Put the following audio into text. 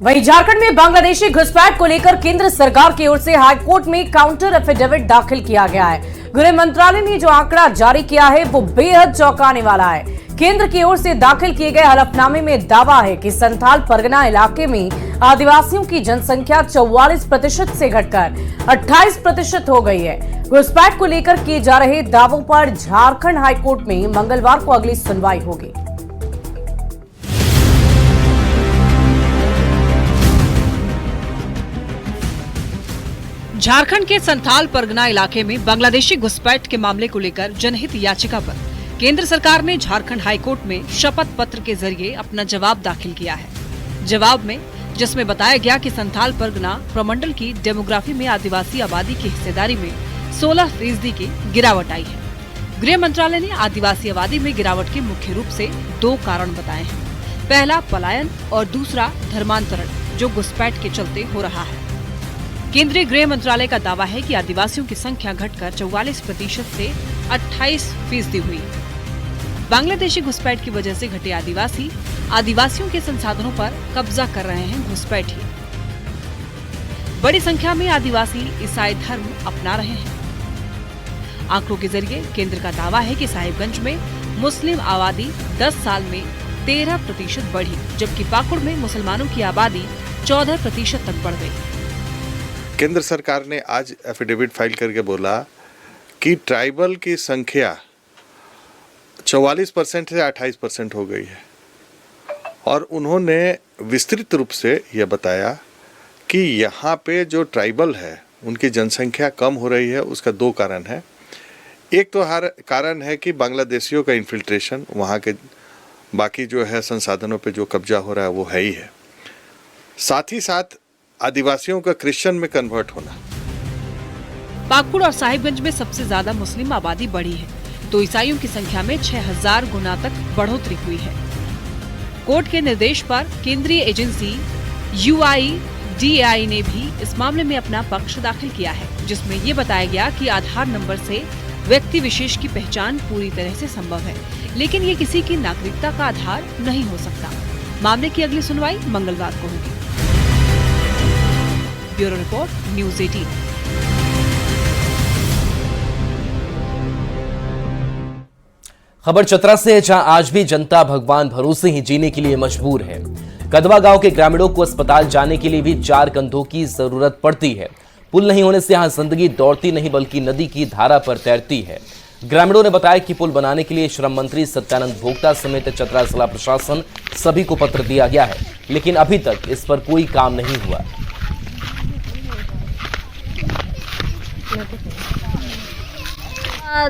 वहीं झारखंड में बांग्लादेशी घुसपैठ को लेकर केंद्र सरकार की ओर से हाईकोर्ट में काउंटर एफिडेविट दाखिल किया गया है। गृह मंत्रालय ने जो आंकड़ा जारी किया है वो बेहद चौंकाने वाला है। केंद्र की ओर से दाखिल किए गए हलफनामे में दावा है कि संथाल परगना इलाके में आदिवासियों की जनसंख्या 44% से घटकर 28% हो गई है। घुसपैठ को लेकर किए जा रहे दावों पर झारखंड हाईकोर्ट में मंगलवार को अगली सुनवाई होगी। झारखंड के संथाल परगना इलाके में बांग्लादेशी घुसपैठ के मामले को लेकर जनहित याचिका पर केंद्र सरकार ने झारखंड हाईकोर्ट में शपथ पत्र के जरिए अपना जवाब दाखिल किया है। जवाब में जिसमें बताया गया कि संथाल परगना प्रमंडल की डेमोग्राफी में आदिवासी आबादी की हिस्सेदारी में 16% की गिरावट आई है। गृह मंत्रालय ने आदिवासी आबादी में गिरावट के मुख्य रूप से 2 कारण बताए हैं। पहला पलायन और दूसरा धर्मांतरण जो घुसपैठ के चलते हो रहा है। केंद्रीय गृह मंत्रालय का दावा है कि आदिवासियों की संख्या घटकर 44% से 28% हुई। बांग्लादेशी घुसपैठ की वजह से घटे आदिवासियों के संसाधनों पर कब्जा कर रहे हैं घुसपैठी। बड़ी संख्या में आदिवासी ईसाई धर्म अपना रहे हैं। आंकड़ों के जरिए केंद्र का दावा है कि साहिबगंज में मुस्लिम आबादी 10 साल में 13% बढ़ी, जबकि पाकुड़ में मुसलमानों की आबादी 14% तक बढ़ गई। केंद्र सरकार ने आज एफिडेविट फाइल करके बोला कि ट्राइबल की संख्या 44% से 28% हो गई है और उन्होंने विस्तृत रूप से यह बताया कि यहाँ पे जो ट्राइबल है उनकी जनसंख्या कम हो रही है। उसका 2 कारण है। एक तो हर कारण है कि बांग्लादेशियों का इन्फिल्ट्रेशन, वहाँ के बाकी जो है संसाधनों पे जो कब्जा हो रहा है वो है ही है। साथ ही साथ आदिवासियों का क्रिश्चियन में कन्वर्ट होना। पाकुड़ और साहिबगंज में सबसे ज्यादा मुस्लिम आबादी बढ़ी है तो ईसाइयों की संख्या में 6000 गुना तक बढ़ोतरी हुई है। कोर्ट के निर्देश पर केंद्रीय एजेंसी UIDAI ने भी इस मामले में अपना पक्ष दाखिल किया है, जिसमें ये बताया गया कि आधार नंबर से व्यक्ति विशेष की पहचान पूरी तरह से संभव है, लेकिन ये किसी की नागरिकता का आधार नहीं हो सकता। मामले की अगली सुनवाई मंगलवार को होगी। Bureau report, news 18। खबर चतरा से है, जहां आज भी जनता भगवान भरोसे ही जीने के लिए मजबूर है। कदवा गांव के ग्रामीणों को अस्पताल जाने के लिए भी 4 कंधों की जरूरत पड़ती है। पुल नहीं होने से यहां जिंदगी दौड़ती नहीं बल्कि नदी की धारा पर तैरती है। ग्रामीणों ने बताया कि पुल बनाने के लिए श्रम मंत्री सत्यानंद भोक्ता समेत चतरा जिला प्रशासन सभी को पत्र दिया गया है, लेकिन अभी तक इस पर कोई काम नहीं हुआ।